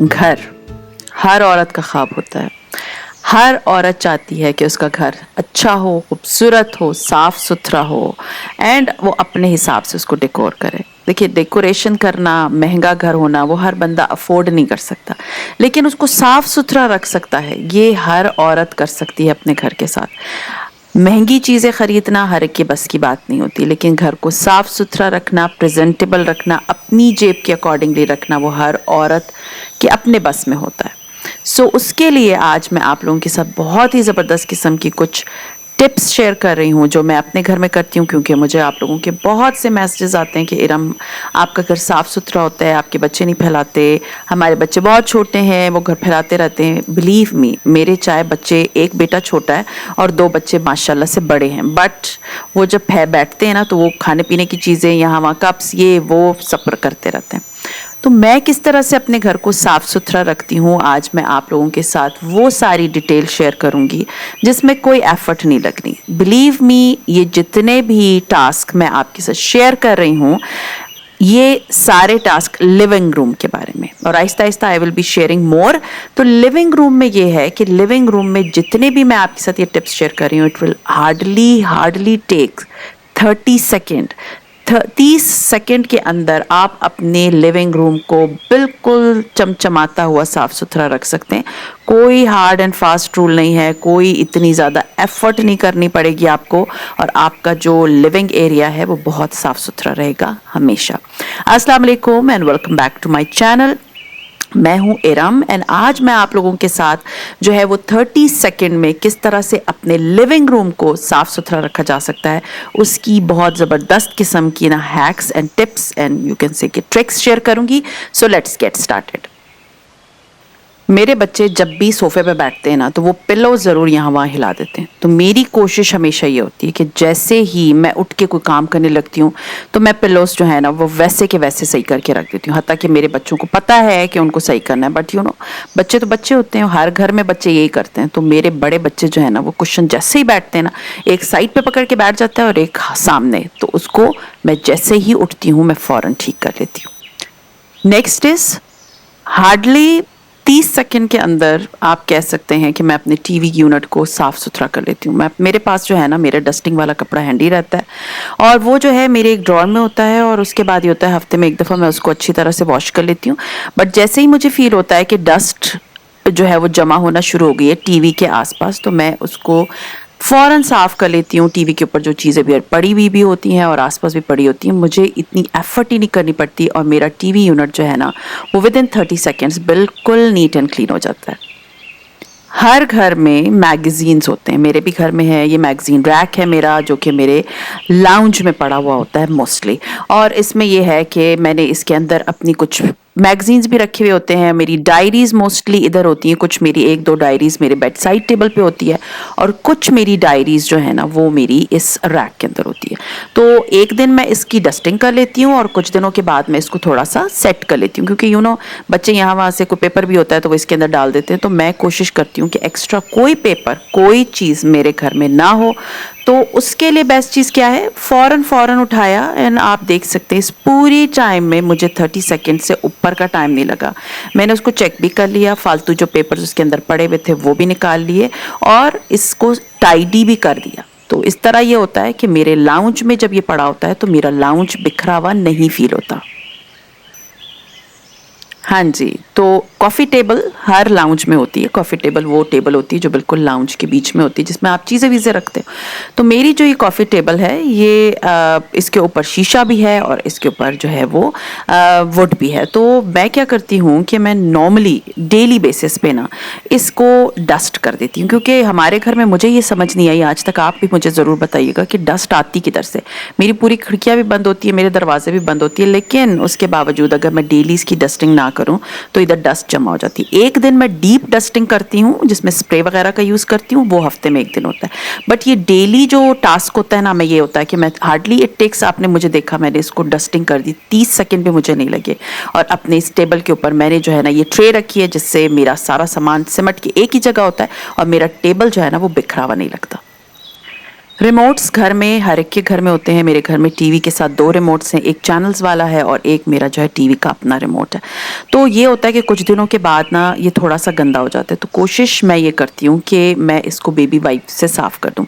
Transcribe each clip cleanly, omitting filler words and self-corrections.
घर हर औरत का ख्वाब होता है। हर औरत चाहती है कि उसका घर अच्छा हो, खूबसूरत हो, साफ सुथरा हो एंड वो अपने हिसाब से उसको डेकोर करे। देखिए, डेकोरेशन करना, महंगा घर होना, वो हर बंदा अफोर्ड नहीं कर सकता, लेकिन उसको साफ सुथरा रख सकता है। ये हर औरत कर सकती है अपने घर के साथ। महंगी चीज़ें खरीदना हर एक के बस की बात नहीं होती, लेकिन घर को साफ सुथरा रखना, प्रेजेंटेबल रखना, अपनी जेब के अकॉर्डिंगली रखना, वो हर औरत के अपने बस में होता है। उसके लिए आज मैं आप लोगों के साथ बहुत ही ज़बरदस्त किस्म की कुछ टिप्स शेयर कर रही हूँ जो मैं अपने घर में करती हूँ, क्योंकि मुझे आप लोगों के बहुत से मैसेजेस आते हैं कि इरम, आपका घर साफ़ सुथरा होता है, आपके बच्चे नहीं फैलाते, हमारे बच्चे बहुत छोटे हैं, वो घर फैलाते रहते हैं। बिलीव मी, मेरे चाहे बच्चे, एक बेटा छोटा है और 2 बच्चे माशाल्लाह से बड़े हैं, बट वो जब बैठते हैं ना, तो वो खाने पीने की चीज़ें यहाँ वहाँ कप्स ये वो सब करते रहते हैं। तो मैं किस तरह से अपने घर को साफ सुथरा रखती हूँ, आज मैं आप लोगों के साथ वो सारी डिटेल शेयर करूंगी जिसमें कोई एफर्ट नहीं लगनी। बिलीव मी, ये जितने भी टास्क मैं आपके साथ शेयर कर रही हूँ, ये सारे टास्क लिविंग रूम के बारे में, और Aahista Aahista I will be sharing मोर। तो लिविंग रूम में ये है कि लिविंग रूम में जितने भी मैं आपके साथ ये टिप्स शेयर कर रही हूँ, it will hardly take 30 second. 30 second के अंदर आप अपने लिविंग रूम को बिल्कुल चमचमाता हुआ साफ सुथरा रख सकते हैं। कोई हार्ड एंड फास्ट रूल नहीं है, कोई इतनी ज़्यादा एफर्ट नहीं करनी पड़ेगी आपको, और आपका जो लिविंग एरिया है वो बहुत साफ सुथरा रहेगा हमेशा। अस्सलाम वालेकुम and welcome back to my channel. मैं हूं इरम एंड आज मैं आप लोगों के साथ जो है वो 30 सेकेंड में किस तरह से अपने लिविंग रूम को साफ सुथरा रखा जा सकता है, उसकी बहुत ज़बरदस्त किस्म की ना hacks and tips and you can say कि ट्रिक्स शेयर करूंगी। So let's get started. मेरे बच्चे जब भी सोफे पे बैठते हैं ना, तो वो पिलो ज़रूर यहाँ वहाँ हिला देते हैं। तो मेरी कोशिश हमेशा ये होती है कि जैसे ही मैं उठ के कोई काम करने लगती हूँ, तो मैं पिलोस जो है ना वो वैसे के वैसे सही करके रख देती हूँ। हत्ता कि मेरे बच्चों को पता है कि उनको सही करना है, बट बच्चे तो बच्चे होते हैं, हर घर में बच्चे यही करते हैं। तो मेरे बड़े बच्चे जो है ना, वो कुशन जैसे ही बैठते हैं ना, एक साइड पे पकड़ के बैठ जाता है और एक सामने, तो उसको मैं जैसे ही उठती हूँ मैं फ़ौरन ठीक कर लेती हूँ। नेक्स्ट इज हार्डली 30 सेकंड के अंदर आप कह सकते हैं कि मैं अपने टीवी यूनिट को साफ सुथरा कर लेती हूँ। मेरे पास जो है ना, मेरा डस्टिंग वाला कपड़ा हैंडी रहता है, और वो जो है मेरे एक ड्रॉर में होता है, और उसके बाद ये होता है हफ्ते में एक दफ़ा मैं उसको अच्छी तरह से वॉश कर लेती हूँ। बट जैसे ही मुझे फील होता है कि डस्ट जो है वो जमा होना शुरू हो गई है टीवी के आसपास, तो मैं उसको फ़ौरन साफ़ कर लेती हूँ। टीवी के ऊपर जो चीज़ें भी पड़ी हुई भी होती हैं और आसपास भी पड़ी होती हैं, मुझे इतनी एफर्ट ही नहीं करनी पड़ती, और मेरा टीवी यूनिट जो है ना, वो विद इन 30 सेकेंड्स बिल्कुल नीट एंड क्लीन हो जाता है। हर घर में मैगज़ीन्स होते हैं, मेरे भी घर में है। ये मैगज़ीन रैक है मेरा, जो कि मेरे लाउंज में पड़ा हुआ होता है मोस्टली, और इसमें ये है कि मैंने इसके अंदर अपनी कुछ मैगज़ीन्स भी रखे हुए होते हैं। मेरी डायरीज़ मोस्टली इधर होती हैं, कुछ मेरी 1-2 डायरीज़ मेरे बेड साइड टेबल पे होती है, और कुछ मेरी डायरीज़ जो है ना वो मेरी इस रैक के अंदर होती है। तो एक दिन मैं इसकी डस्टिंग कर लेती हूँ, और कुछ दिनों के बाद मैं इसको थोड़ा सा सेट कर लेती हूँ, क्योंकि बच्चे यहाँ वहाँ से कोई पेपर भी होता है तो वो इसके अंदर डाल देते हैं। तो मैं कोशिश करती हूँ कि एक्स्ट्रा कोई पेपर, कोई चीज़ मेरे घर में ना हो। तो उसके लिए बेस्ट चीज़ क्या है, फ़ौरन उठाया, एंड आप देख सकते हैं इस पूरी टाइम में मुझे 30 सेकेंड से ऊपर का टाइम नहीं लगा। मैंने उसको चेक भी कर लिया, फालतू जो पेपर्स उसके अंदर पड़े हुए थे वो भी निकाल लिए, और इसको टाइडी भी कर दिया। तो इस तरह ये होता है कि मेरे लाउंज में जब ये पड़ा होता है तो मेरा लाउंज बिखरा हुआ नहीं फील होता। हाँ जी, तो कॉफ़ी टेबल हर लाउंज में होती है। कॉफ़ी टेबल वो टेबल होती है जो बिल्कुल लाउंज के बीच में होती है, जिसमें आप चीज़ें वीज़ें रखते हो। तो मेरी जो ये कॉफ़ी टेबल है, ये इसके ऊपर शीशा भी है और इसके ऊपर जो है वो वुड भी है। तो मैं क्या करती हूँ कि मैं नॉर्मली डेली बेसिस पे ना इसको डस्ट कर देती हूँ, क्योंकि हमारे घर में मुझे ये समझ नहीं आई आज तक, आप भी मुझे ज़रूर बताइएगा कि डस्ट आती किधर से। मेरी पूरी खिड़कियाँ भी बंद होती है, मेरे दरवाजे भी बंद होती है, लेकिन उसके बावजूद अगर मैं डेली इसकी डस्टिंग ना करूं तो इधर डस्ट जमा हो जाती है। एक दिन मैं डीप डस्टिंग करती हूँ जिसमें स्प्रे वगैरह का यूज़ करती हूँ, वो हफ्ते में एक दिन होता है। बट ये डेली जो टास्क होता है ना, मैं ये होता है कि मैं हार्डली इट टेक्स, आपने मुझे देखा मैंने इसको डस्टिंग कर दी, 30 सेकेंड भी मुझे नहीं लगे। और अपने इस टेबल के ऊपर मैंने जो है ना ये ट्रे रखी है, जिससे मेरा सारा सामान सिमट के एक ही जगह होता है और मेरा टेबल जो है ना वो बिखरा हुआ नहीं लगता। रिमोट्स घर में हर एक के घर में होते हैं। मेरे घर में टीवी के साथ 2 रिमोट्स हैं, एक चैनल्स वाला है और एक मेरा जो है टीवी का अपना रिमोट है। तो ये होता है कि कुछ दिनों के बाद ना ये थोड़ा-सा गंदा हो जाता है, तो कोशिश मैं ये करती हूँ कि मैं इसको बेबी वाइप से साफ़ कर दूँ।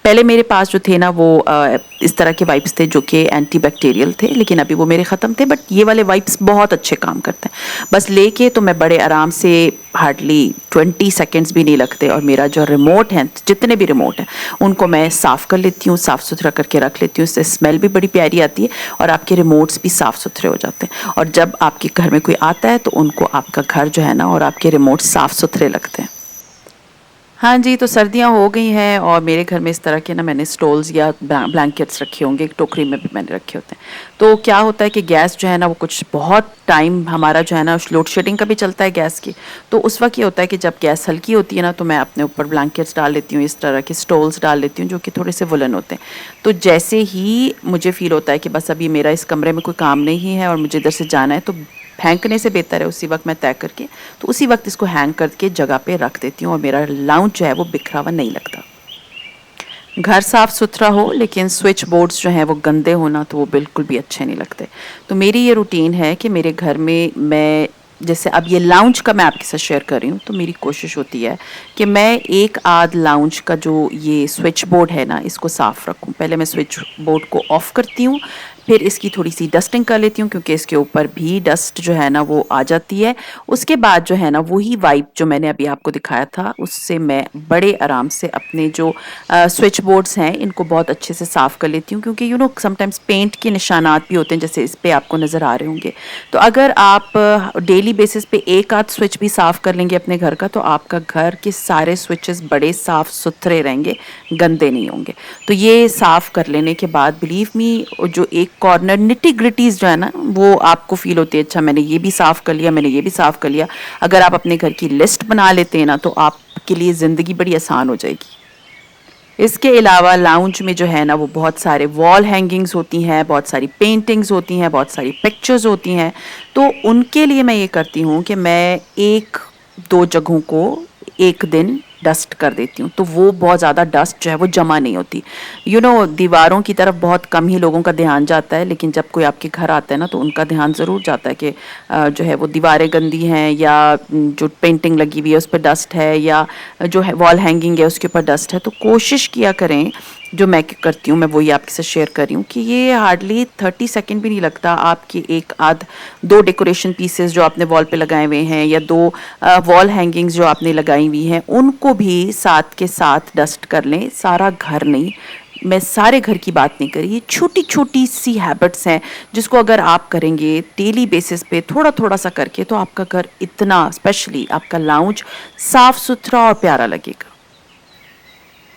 पहले मेरे पास जो थे ना वो इस तरह के वाइप्स थे जो कि एंटी बैक्टीरियल थे, लेकिन अभी वो मेरे ख़त्म थे, बट ये वाले वाइप्स बहुत अच्छे काम करते हैं। बस लेके तो मैं बड़े आराम से हार्डली 20 सेकंड्स भी नहीं लगते और मेरा जो रिमोट है, जितने भी रिमोट हैं, उनको मैं साफ़ कर लेती हूँ, साफ़ सुथरा करके रख लेती हूँ। इससे स्मेल भी बड़ी प्यारी आती है और आपके रिमोट्स भी साफ़ सुथरे हो जाते हैं। और जब आपके घर में कोई आता है तो उनको आपका घर जो है ना और आपके रिमोट साफ़ सुथरे लगते हैं। हाँ जी, तो सर्दियाँ हो गई हैं और मेरे घर में इस तरह के ना मैंने स्टोल्स या ब्लैंकेट्स रखे होंगे, एक टोकरी में भी मैंने रखे होते हैं। तो क्या होता है कि गैस जो है ना वो कुछ बहुत टाइम हमारा जो है ना लोड शेडिंग का भी चलता है गैस की। तो उस वक़्त ये होता है कि जब गैस हल्की होती है ना तो मैं अपने ऊपर ब्लैंकेट्स डाल लेती हूँ, इस तरह के स्टोल्स डाल लेती हूँ जो कि थोड़े से वुलन होते हैं। तो जैसे ही मुझे फ़ील होता है कि बस अभी मेरा इस कमरे में कोई काम नहीं है और मुझे इधर से जाना है, तो फेंकने से बेहतर है उसी वक़्त मैं तय करके, तो उसी वक़्त इसको हैंग करके जगह पे रख देती हूँ और मेरा लाउंज जो है वो बिखरा हुआ नहीं लगता। घर साफ सुथरा हो लेकिन स्विच बोर्ड्स जो हैं वो गंदे होना तो वो बिल्कुल भी अच्छे नहीं लगते। तो मेरी ये रूटीन है कि मेरे घर में मैं जैसे अब ये लाउंज का मैं आपके साथ शेयर कर रही हूँ, तो मेरी कोशिश होती है कि मैं एक आध लाउंज का जो ये स्विच बोर्ड है ना इसको साफ़ रखूँ। पहले मैं स्विच बोर्ड को ऑफ़ करती हूँ, फिर इसकी थोड़ी सी डस्टिंग कर लेती हूँ क्योंकि इसके ऊपर भी डस्ट जो है ना वो आ जाती है। उसके बाद जो है ना वही वाइप जो मैंने अभी आपको दिखाया था उससे मैं बड़े आराम से अपने जो स्विच बोर्ड्स हैं इनको बहुत अच्छे से साफ़ कर लेती हूँ, क्योंकि समटाइम्स पेंट के निशानात भी होते हैं जैसे इस पे आपको नज़र आ रहे होंगे। तो अगर आप डेली बेसिस पे एक आध स्विच भी साफ़ कर लेंगे अपने घर का तो आपका घर के सारे स्विचेस बड़े साफ़ सुथरे रहेंगे, गंदे नहीं होंगे। तो ये साफ़ कर लेने के बाद बिलीव मी जो एक कॉर्नर निटी ग्रिटीज़ जो है ना वो आपको फ़ील होती है, अच्छा मैंने ये भी साफ़ कर लिया, मैंने ये भी साफ़ कर लिया। अगर आप अपने घर की लिस्ट बना लेते हैं ना तो आपके लिए ज़िंदगी बड़ी आसान हो जाएगी। इसके अलावा लाउंज में जो है ना वो बहुत सारे वॉल हैंगिंग्स होती हैं, बहुत सारी पेंटिंग्स होती हैं, बहुत सारी पिक्चर्स होती हैं। तो उनके लिए मैं ये करती हूँ कि मैं 1-2 जगहों को एक दिन डस्ट कर देती हूँ, तो वो बहुत ज़्यादा डस्ट जो है वो जमा नहीं होती। दीवारों की तरफ बहुत कम ही लोगों का ध्यान जाता है, लेकिन जब कोई आपके घर आता है ना तो उनका ध्यान ज़रूर जाता है कि जो है वो दीवारें गंदी हैं या जो पेंटिंग लगी हुई है उस पर डस्ट है या जो है वॉल हैंगिंग है उसके ऊपर डस्ट है। तो कोशिश किया करें, जो मैं करती हूँ मैं वही आपके साथ शेयर कर रही हूँ कि ये हार्डली 30 सेकंड भी नहीं लगता, आपकी एक आध 2 डेकोरेशन पीसेस जो आपने वॉल पे लगाए हुए हैं या 2 वॉल हैंगिंग्स जो आपने लगाई हुई हैं उनको भी साथ के साथ डस्ट कर लें। सारा घर नहीं, मैं सारे घर की बात नहीं करी, ये छोटी छोटी सी हैबिट्स हैं जिसको अगर आप करेंगे डेली बेसिस पे थोड़ा थोड़ा सा करके तो आपका घर इतना, स्पेशली आपका लाउंज, साफ सुथरा और प्यारा लगेगा।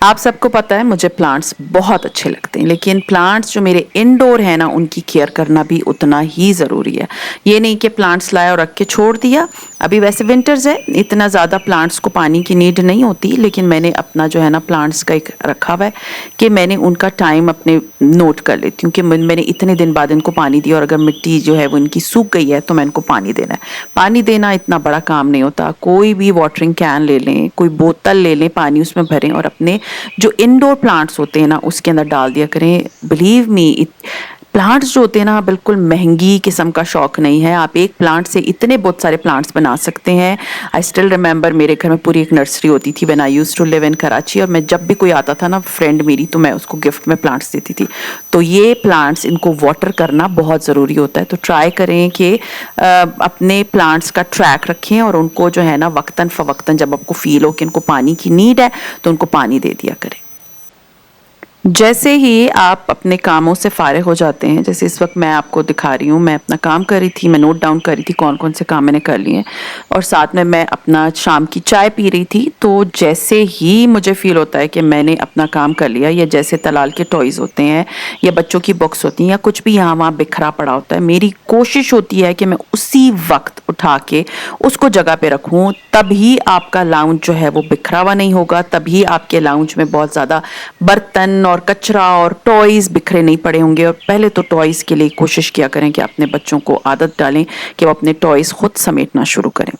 आप सबको पता है मुझे प्लांट्स बहुत अच्छे लगते हैं, लेकिन प्लांट्स जो मेरे इंडोर है ना उनकी केयर करना भी उतना ही ज़रूरी है। ये नहीं कि प्लांट्स लाया और रख के छोड़ दिया। अभी वैसे विंटर्स है, इतना ज़्यादा प्लांट्स को पानी की नीड नहीं होती, लेकिन मैंने अपना जो है ना प्लांट्स का एक रखा हुआ है कि मैंने उनका टाइम अपने नोट कर लेती हूँ कि मैंने इतने दिन बाद इनको पानी दिया और अगर मिट्टी जो है वो इनकी सूख गई है तो मैं इनको पानी देना है। पानी देना इतना बड़ा काम नहीं होता, कोई भी वाटरिंग कैन ले लें, कोई बोतल ले लें, पानी उसमें भरें और अपने जो इंडोर प्लांट्स होते हैं ना उसके अंदर डाल दिया करें। बिलीव मी, प्लांट्स जो होते हैं ना बिल्कुल महंगी किस्म का शौक नहीं है, आप एक प्लांट से इतने बहुत सारे प्लांट्स बना सकते हैं। आई स्टिल रिमेंबर मेरे घर में पूरी एक नर्सरी होती थी when I used to live in Karachi, और मैं जब भी कोई आता था ना फ्रेंड मेरी तो मैं उसको गिफ्ट में प्लांट्स देती थी। तो ये प्लांट्स इनको वाटर करना बहुत ज़रूरी होता है, तो ट्राई करें कि अपने प्लांट्स का ट्रैक रखें और उनको जो है ना वक्तन फ़वक्तन जब आपको फील हो कि इनको पानी की नीड है तो उनको पानी दे दिया करें। जैसे ही आप अपने कामों से फारिग हो जाते हैं, जैसे इस वक्त मैं आपको दिखा रही हूँ, मैं अपना काम कर रही थी, मैं नोट डाउन कर रही थी कौन कौन से काम मैंने कर लिए हैं और साथ में मैं अपना शाम की चाय पी रही थी। तो जैसे ही मुझे फील होता है कि मैंने अपना काम कर लिया, या जैसे तलाल के टॉयज़ होते हैं या बच्चों की बुक्स होती हैं या कुछ भी यहाँ वहाँ बिखरा पड़ा होता है, मेरी कोशिश होती है कि मैं उसी वक्त उठा के उसको जगह पे रखूँ, तभी आपका लाउंज जो है वो बिखरा हुआ नहीं होगा, तभी आपके लाउंज में बहुत ज़्यादा बर्तन और कचरा और टॉयज़ बिखरे नहीं पड़े होंगे। और पहले तो टॉयज़ के लिए कोशिश किया करें कि अपने बच्चों को आदत डालें कि वो अपने टॉयज़ खुद समेटना शुरू करें।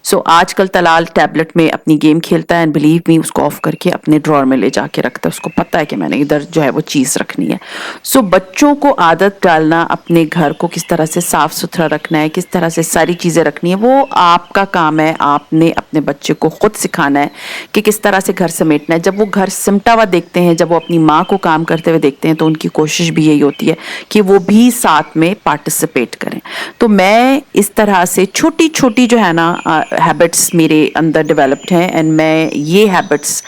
सो आजकल तलाल टैबलेट में अपनी गेम खेलता है एंड बिलीव मी उसको ऑफ करके अपने ड्रॉर में ले जाके रखता है। उसको पता है कि मैंने इधर जो है वो चीज़ रखनी है। सो बच्चों को आदत डालना, अपने घर को किस तरह से साफ सुथरा रखना है, किस तरह से सारी चीज़ें रखनी है, वो आपका काम है। आपने अपने बच्चे को खुद सिखाना है कि किस तरह से घर समेटना है। जब वो घर सिमटा हुआ देखते हैं, जब वो अपनी माँ को काम करते हुए देखते हैं, तो उनकी कोशिश भी यही होती है कि वो भी साथ में पार्टिसिपेट करें। तो मैं इस तरह से छोटी छोटी जो है ना हैबिट्स मेरे अंदर डेवलप्ड हैं एंड मैं ये हैबिट्स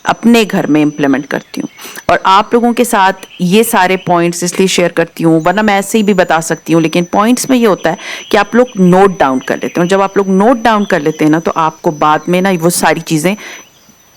अपने घर में इम्प्लीमेंट करती हूँ। और आप लोगों के साथ ये सारे पॉइंट्स इसलिए शेयर करती हूँ, वरना मैं ऐसे ही भी बता सकती हूँ, लेकिन पॉइंट्स में ये होता है कि आप लोग नोट डाउन कर लेते हैं। जब आप लोग नोट डाउन कर लेते हैं ना, तो आपको बाद में ना वो सारी चीज़ें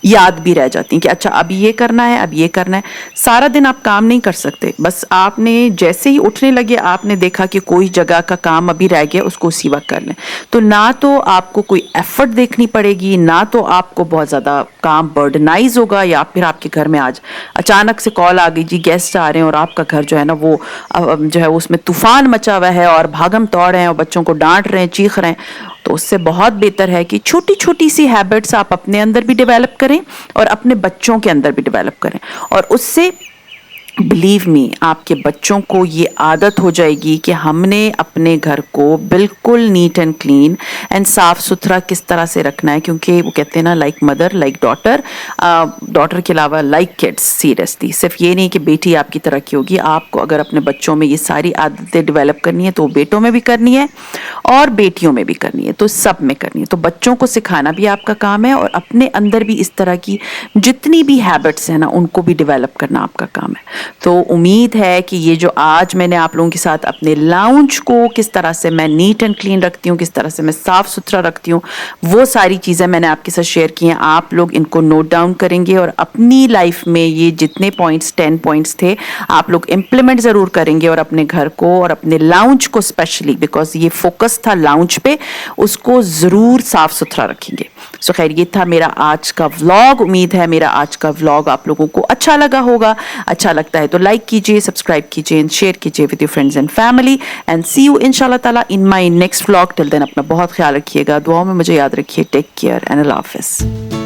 याद भी रह जाती हैं कि अच्छा अब ये करना है, अब ये करना है। सारा दिन आप काम नहीं कर सकते। बस आपने जैसे ही उठने लगे, आपने देखा कि कोई जगह का काम अभी रह गया, उसको उसी वक्त कर लें। तो ना तो आपको कोई एफर्ट देखनी पड़ेगी, ना तो आपको बहुत ज़्यादा काम बर्डनाइज होगा, या फिर आपके घर में आज अचानक से कॉल आ गई, जी गेस्ट आ रहे हैं, और आपका घर जो है ना वो जो है उसमें तूफान मचा हुआ है और भागम तोड़ हैं और बच्चों को डांट रहे हैं, चीख रहे हैं। तो उससे बहुत बेहतर है कि छोटी छोटी सी हैबिट्स आप अपने अंदर भी डेवलप करें और अपने बच्चों के अंदर भी डेवलप करें, और उससे बिलीव मी आपके बच्चों को ये आदत हो जाएगी कि हमने अपने घर को बिल्कुल नीट एंड क्लीन एंड साफ सुथरा किस तरह से रखना है। क्योंकि वो कहते हैं ना, like mother like daughter, daughter के अलावा लाइक किड्स। सीरियसली सिर्फ ये नहीं कि बेटी आपकी तरक्की होगी, आपको अगर अपने बच्चों में ये सारी आदतें डेवलप करनी है तो बेटों में भी करनी है और बेटियों में भी करनी है, तो सब में करनी है। तो बच्चों को सिखाना भी आपका काम है और अपने अंदर भी इस तरह की जितनी भी हैबिट्स हैं ना, उनको भी डेवलप करना आपका काम है। तो उम्मीद है कि ये जो आज मैंने आप लोगों के साथ अपने लाउंज को किस तरह से मैं नीट एंड क्लीन रखती हूँ, किस तरह से मैं साफ सुथरा रखती हूँ, वो सारी चीज़ें मैंने आपके साथ शेयर की हैं। आप लोग इनको नोट डाउन करेंगे और अपनी लाइफ में ये जितने पॉइंट्स 10 पॉइंट्स थे, आप लोग इम्प्लीमेंट ज़रूर करेंगे और अपने घर को और अपने लाउंज को स्पेशली, बिकॉज ये फोकस था लाउंज पे, उसको ज़रूर साफ सुथरा रखेंगे। सो खैर, ये था मेरा आज का व्लॉग। उम्मीद है मेरा आज का व्लॉग आप लोगों को अच्छा लगा होगा। अच्छा लगता है तो लाइक कीजिए, सब्सक्राइब कीजिए एंड शेयर कीजिए with your friends and family, and see you इंशाल्लाह ताला in my next vlog. Till then अपना बहुत ख्याल रखिएगा, दुआओं में मुझे याद रखिए। टेक केयर एंड अल्लाह हाफिज़।